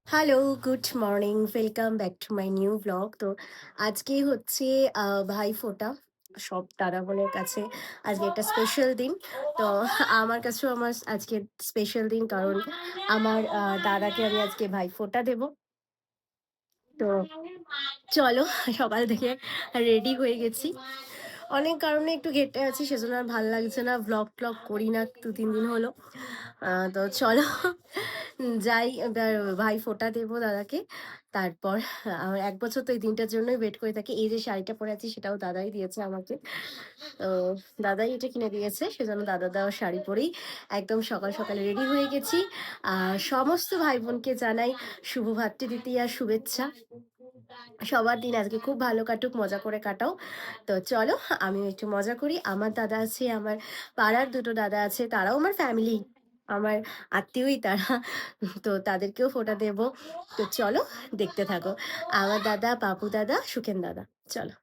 Hello, good morning. Welcome back to my new blog. তো আজকে হচ্ছে ভাইফোঁটা। সব দাদা বোনের কাছে আজকে একটা স্পেশাল দিন। তো আমার কাছেও আমার আজকে স্পেশাল দিন, কারণ আমার দাদাকে আমি আজকে ভাইফোঁটা দেবো। তো চলো, সকাল থেকে রেডি হয়ে গেছি। অনেক কারণে একটু ঘেঁটে আছি, সেজন্য আর ভাল লাগছে না। ভ্লগ করি না ২-৩ দিন হলো। তো চলো যাই, এবার ভাইফোঁটা দেবো দাদাকে। তারপর আমার ১ বছর তো এই দিনটার জন্যই ওয়েট করে থাকি। এই যে শাড়িটা পরে আছি সেটাও দাদাই দিয়েছে আমাকে। তো দাদাই এটা কিনে দিয়েছে। সেজন্য দাদা দেওয়া শাড়ি পরেই একদম সকাল রেডি হয়ে গেছি। সমস্ত ভাই-বোনকে জানাই শুভ ভাতৃদ্বিতীয়ার শুভেচ্ছা। সবার দিন আজকে খুব ভালো কাটুক, মজা করে কাটাও। তো চলো, আমিও একটু মজা করি। আমার দাদা আছে, আমার পাড়ার ২ টো দাদা আছে, তারাও আমার ফ্যামিলি, আমার আত্মীয়ই তারা। তো তাদেরকেও ফোঁটা দেব। তো চলো, দেখতে থাকো। আমার দাদা, পাপু দাদা, সুখেন দাদা। চলো।